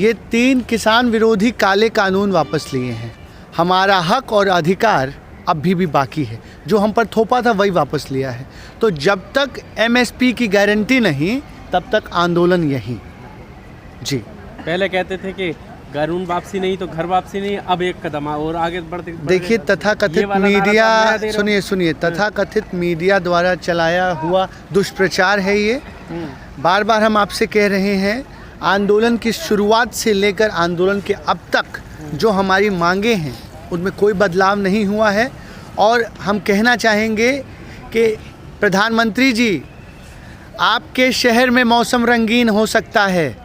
ये 3 किसान विरोधी काले कानून वापस लिए हैं। हमारा हक और अधिकार अभी भी बाकी है, जो हम पर थोपा था वही वापस लिया है। तो जब तक MSP की गारंटी नहीं तब तक आंदोलन यही। जी, पहले कहते थे कि कानून वापसी नहीं तो घर वापसी नहीं, अब एक कदम और आगे बढ़ते। देखिए, तथाकथित मीडिया, सुनिए, तथाकथित मीडिया द्वारा चलाया हुआ दुष्प्रचार है ये। बार बार हम आपसे कह रहे हैं, आंदोलन की शुरुआत से लेकर आंदोलन के अब तक जो हमारी मांगे हैं उनमें कोई बदलाव नहीं हुआ है। और हम कहना चाहेंगे कि प्रधानमंत्री जी, आपके शहर में मौसम रंगीन हो सकता है,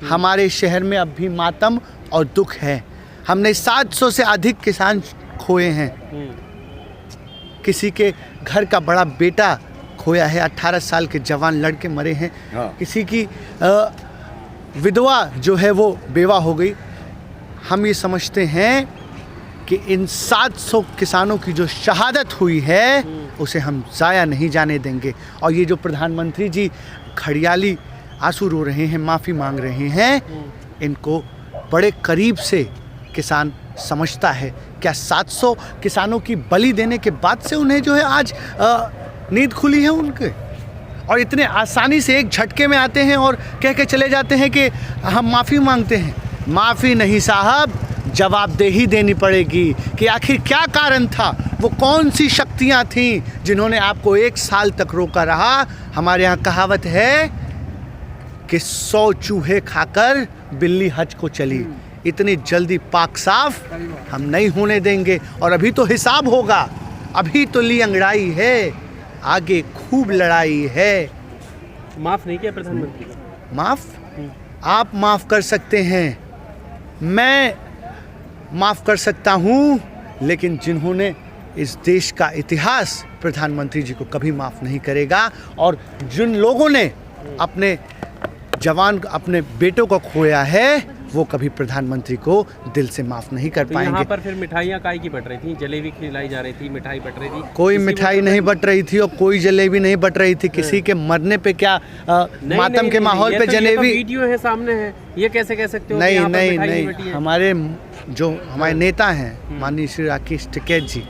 हमारे शहर में अब भी मातम और दुख है। हमने 700 से अधिक किसान खोए हैं। किसी के घर का बड़ा बेटा खोया है, 18 साल के जवान लड़के मरे हैं। किसी की विधवा जो है वो बेवा हो गई। हम ये समझते हैं कि इन 700 किसानों की जो शहादत हुई है उसे हम ज़ाया नहीं जाने देंगे। और ये जो प्रधानमंत्री जी खड़ियाली आंसू रो रहे हैं, माफ़ी मांग रहे हैं, इनको बड़े करीब से किसान समझता है। क्या 700 किसानों की बलि देने के बाद से उन्हें जो है आज नींद खुली है उनके? और इतने आसानी से एक झटके में आते हैं और कह के चले जाते हैं कि हम माफ़ी मांगते हैं। माफ़ी नहीं साहब, जवाबदेही देनी पड़ेगी कि आखिर क्या कारण था, वो कौन सी शक्तियाँ थीं जिन्होंने आपको 1 साल तक रोका रहा। हमारे यहाँ कहावत है कि 100 चूहे खाकर बिल्ली हज को चली। इतनी जल्दी पाक साफ हम नहीं होने देंगे। और अभी तो हिसाब होगा, अभी तो ली अंगड़ाई है, आगे खूब लड़ाई है। माफ़ नहीं किया प्रधानमंत्री? माफ़ आप माफ़ कर सकते हैं, मैं माफ़ कर सकता हूँ, लेकिन जिन्होंने इस देश का इतिहास प्रधानमंत्री जी को कभी माफ़ नहीं करेगा। और जिन लोगों ने अपने जवान, अपने बेटों को खोया है, वो कभी प्रधानमंत्री को दिल से माफ़ नहीं कर पाएंगे। यहाँ पर फिर मिठाइयाँ काहे की बट रही थी? जलेबी खिलाई जा रही थी, मिठाई बट रही थी। कोई मिठाई नहीं बट रही थी और कोई जलेबी नहीं बट रही थी। किसी के मरने पे क्या मातम के माहौल पे जलेबी? वीडियो है सामने है, ये कैसे कह सकते हो? नहीं, हमारे जो हमारे नेता हैं माननीय श्री राकेश टिकैत जी,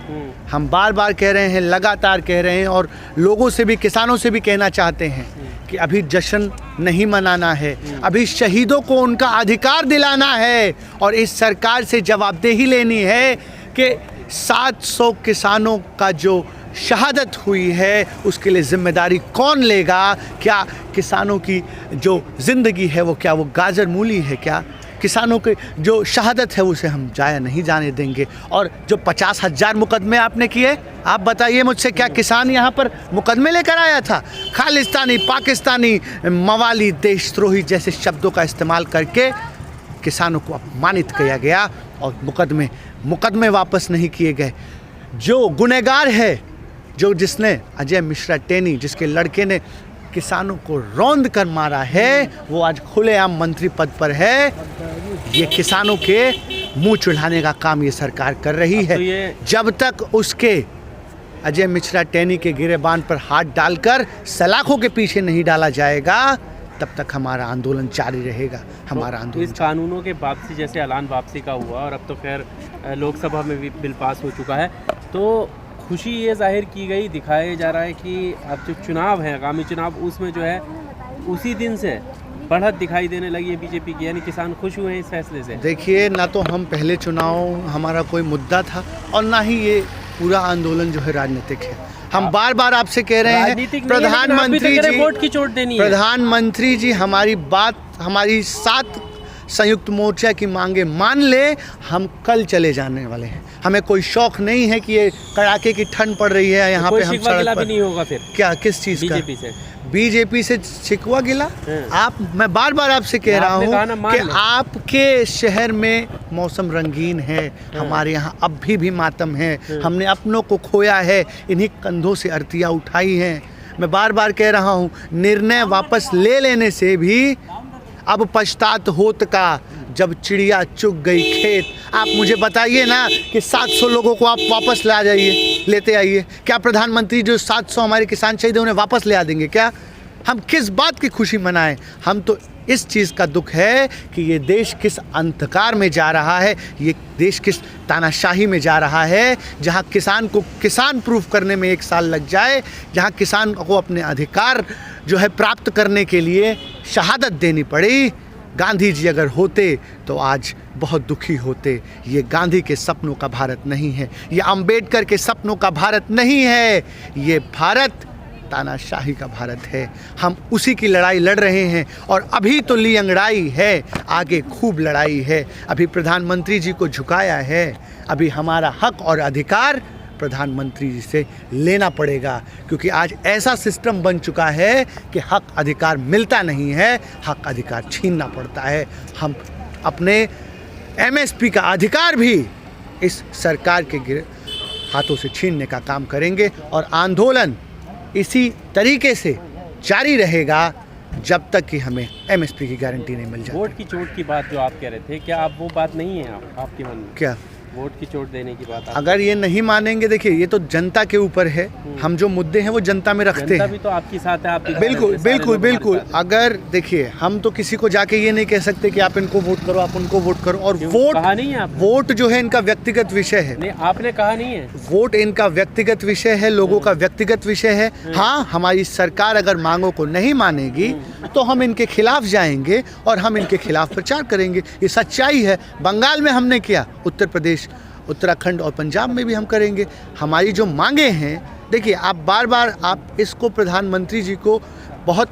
हम बार बार कह रहे हैं, लगातार कह रहे हैं और लोगों से भी, किसानों से भी कहना चाहते हैं कि अभी जश्न नहीं मनाना है, अभी शहीदों को उनका अधिकार दिलाना है। और इस सरकार से जवाबदेही लेनी है कि 700 किसानों का जो शहादत हुई है उसके लिए जिम्मेदारी कौन लेगा? क्या किसानों की जो ज़िंदगी है वो क्या वो गाजर मूली है क्या? किसानों के जो शहादत है उसे हम जाया नहीं जाने देंगे। और जो 50,000 मुकदमे आपने किए, आप बताइए मुझसे, क्या किसान यहाँ पर मुकदमे लेकर आया था? खालिस्तानी, पाकिस्तानी, मवाली, देशद्रोही जैसे शब्दों का इस्तेमाल करके किसानों को अपमानित किया गया और मुकदमे वापस नहीं किए गए। जो गुनहगार है, जिसने अजय मिश्रा टेनी, जिसके लड़के ने किसानों को रौंद कर मारा है, वो आज खुलेआम मंत्री पद पर है। ये किसानों के मुंह चुढ़ाने का काम ये सरकार कर रही है। जब तक उसके अजय मिश्रा टेनी के गिरेबान पर हाथ डालकर सलाखों के पीछे नहीं डाला जाएगा, तब तक हमारा आंदोलन जारी रहेगा। हमारा आंदोलन इस कानूनों के वापसी, जैसे ऐलान वापसी का हुआ और अब तो खैर लोकसभा में भी बिल पास हो चुका है, तो खुशी ये जाहिर की गई, दिखाया जा रहा है कि अब जो चुनाव है, आगामी चुनाव, उसमें जो है उसी दिन से बढ़त दिखाई देने लगी है बीजेपी की। यानी किसान खुश हुए हैं इस फैसले से। देखिए, ना तो हम पहले चुनाव हमारा कोई मुद्दा था और ना ही ये पूरा आंदोलन जो है राजनीतिक है। हम बार बार आपसे कह रहे हैं, प्रधानमंत्री जी, वोट की चोट देनी है। प्रधानमंत्री जी हमारी बात, हमारी 7 संयुक्त मोर्चा की मांगे मान ले, हम कल चले जाने वाले हैं। हमें कोई शौक नहीं है कि ये कड़ाके की ठंड पड़ रही है यहाँ पे हम सड़क पर। नहीं होगा फिर क्या, किस चीज़ का? बीजेपी से शिकवा गिला? मैं बार बार आपसे कह रहा हूँ कि आपके शहर में मौसम रंगीन है, हमारे यहाँ अब भी मातम है। हमने अपनों को खोया है, इन्हीं कंधों से अर्तियाँ उठाई हैं। मैं बार बार कह रहा हूँ, निर्णय वापस ले लेने से भी अब पछतात होत का, जब चिड़िया चुग गई खेत। आप मुझे बताइए ना कि 700 लोगों को आप वापस लेते आइए। क्या प्रधानमंत्री जो 700 हमारे किसान शहीद हैं उन्हें वापस ले आ देंगे क्या? हम किस बात की खुशी मनाएं? हम तो इस चीज़ का दुख है कि ये देश किस अंधकार में जा रहा है, ये देश किस तानाशाही में जा रहा है, जहाँ किसान को किसान प्रूफ करने में 1 साल लग जाए, जहाँ किसान को अपने अधिकार जो है प्राप्त करने के लिए शहादत देनी पड़ी। गांधी जी अगर होते तो आज बहुत दुखी होते। ये गांधी के सपनों का भारत नहीं है, ये अंबेडकर के सपनों का भारत नहीं है, ये भारत तानाशाही का भारत है। हम उसी की लड़ाई लड़ रहे हैं और अभी तो ली अंगड़ाई है, आगे खूब लड़ाई है। अभी प्रधानमंत्री जी को झुकाया है, अभी हमारा हक और अधिकार प्रधानमंत्री जी से लेना पड़ेगा, क्योंकि आज ऐसा सिस्टम बन चुका है कि हक अधिकार मिलता नहीं है, हक अधिकार छीनना पड़ता है। हम अपने एमएसपी का अधिकार भी इस सरकार के हाथों से छीनने का काम करेंगे और आंदोलन इसी तरीके से जारी रहेगा जब तक कि हमें एमएसपी की गारंटी नहीं मिल जाती। वोट की चोट की बात जो आप कह रहे थे, क्या आप वो बात नहीं है आपके मन में? क्या वोट की चोट देने की बात? अगर ये नहीं मानेंगे, देखिए ये तो जनता के ऊपर है, हम जो मुद्दे हैं वो जनता में रखते जनता हैं। भी तो आपके साथ है, आप बिल्कुल बिल्कुल बिल्कुल। अगर देखिए हम तो किसी को जाके ये नहीं कह सकते कि आप इनको वोट करो, आप उनको वोट करो। और वोट कहा नहीं है आप? वोट जो है इनका व्यक्तिगत विषय है। नहीं, आपने कहा नहीं है। वोट इनका व्यक्तिगत विषय है, लोगों का व्यक्तिगत विषय है। हाँ, हमारी सरकार अगर मांगों को नहीं मानेगी तो हम इनके खिलाफ जाएंगे और हम इनके खिलाफ प्रचार करेंगे। ये सच्चाई है। बंगाल में हमने किया, उत्तर प्रदेश, उत्तराखंड और पंजाब में भी हम करेंगे। हमारी जो मांगे हैं, देखिए आप बार बार आप इसको प्रधानमंत्री जी को बहुत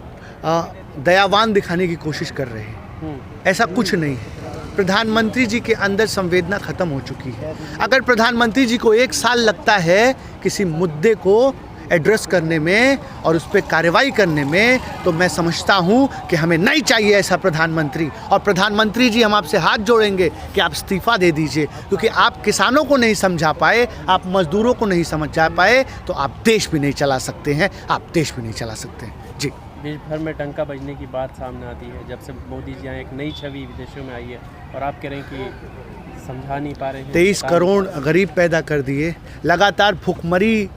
दयावान दिखाने की कोशिश कर रहे हैं। ऐसा कुछ नहीं है। प्रधानमंत्री जी के अंदर संवेदना खत्म हो चुकी है। अगर प्रधानमंत्री जी को 1 साल लगता है किसी मुद्दे को एड्रेस करने में और उस पर कार्रवाई करने में, तो मैं समझता हूं कि हमें नहीं चाहिए ऐसा प्रधानमंत्री। और प्रधानमंत्री जी, हम आपसे हाथ जोड़ेंगे कि आप इस्तीफ़ा दे दीजिए, क्योंकि आप किसानों को नहीं समझा पाए, आप मजदूरों को नहीं समझा पाए, तो आप देश भी नहीं चला सकते हैं, आप देश भी नहीं चला सकते हैं। जी, देश भर में टंका बजने की बात सामने आती है जब से मोदी जी यहाँ एक नई छवि विदेशों में आई है, और आप कह रहे हैं कि समझा नहीं पा रहे हैं। 23 करोड़ गरीब पैदा कर दिए, लगातार भुखमरी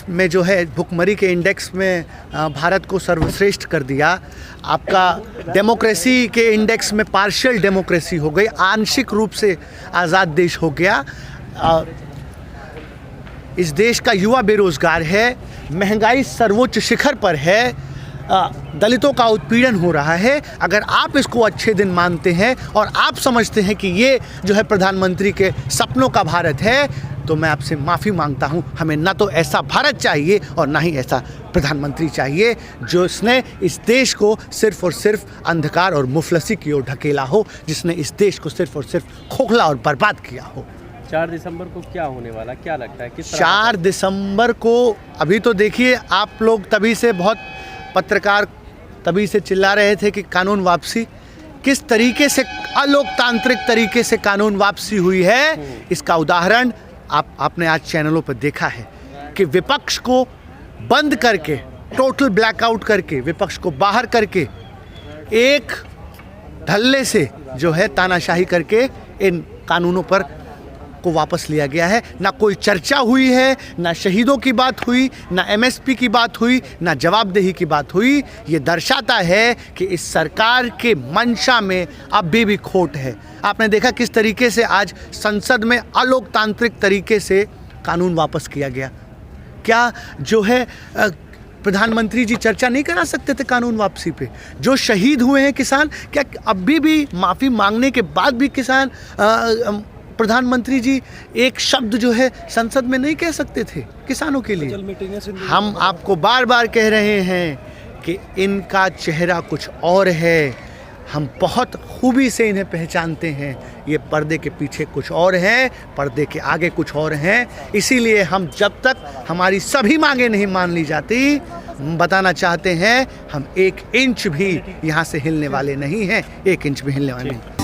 में जो है, भुखमरी के इंडेक्स में भारत को सर्वश्रेष्ठ कर दिया। आपका डेमोक्रेसी के इंडेक्स में पार्शियल डेमोक्रेसी हो गई, आंशिक रूप से आज़ाद देश हो गया। इस देश का युवा बेरोजगार है, महंगाई सर्वोच्च शिखर पर है, दलितों का उत्पीड़न हो रहा है। अगर आप इसको अच्छे दिन मानते हैं और आप समझते हैं कि ये जो है प्रधानमंत्री के सपनों का भारत है, तो मैं आपसे माफ़ी मांगता हूं। हमें ना तो ऐसा भारत चाहिए और ना ही ऐसा प्रधानमंत्री चाहिए जो इसने इस देश को सिर्फ और सिर्फ अंधकार और मुफलसी की ओर ढकेला हो, जिसने इस देश को सिर्फ और सिर्फ खोखला और बर्बाद किया हो। 4 दिसंबर को क्या होने वाला, क्या लगता है? किस 4 दिसंबर को अभी तो देखिए, आप लोग तभी से बहुत पत्रकार तभी से चिल्ला रहे थे कि कानून वापसी, किस तरीके से अलोकतांत्रिक तरीके से कानून वापसी हुई है, इसका उदाहरण आपने आज चैनलों पर देखा है कि विपक्ष को बंद करके, टोटल ब्लैकआउट करके, विपक्ष को बाहर करके, एक धल्ले से जो है तानाशाही करके इन कानूनों पर को वापस लिया गया है। ना कोई चर्चा हुई है, ना शहीदों की बात हुई, ना एमएसपी की बात हुई, ना जवाबदेही की बात हुई। ये दर्शाता है कि इस सरकार के मंशा में अब भी खोट है। आपने देखा किस तरीके से आज संसद में अलोकतांत्रिक तरीके से कानून वापस किया गया। क्या जो है प्रधानमंत्री जी चर्चा नहीं करा सकते थे कानून वापसी पे? जो शहीद हुए हैं किसान, क्या अभी भी माफ़ी मांगने के बाद भी किसान प्रधानमंत्री जी एक शब्द जो है संसद में नहीं कह सकते थे किसानों के लिए? हम आपको बार बार कह रहे हैं कि इनका चेहरा कुछ और है। हम बहुत खूबी से इन्हें पहचानते हैं। ये पर्दे के पीछे कुछ और हैं, पर्दे के आगे कुछ और हैं। इसीलिए हम जब तक हमारी सभी मांगें नहीं मान ली जाती, बताना चाहते हैं हम 1 इंच भी यहाँ से हिलने वाले नहीं हैं, 1 इंच भी हिलने वाले नहीं।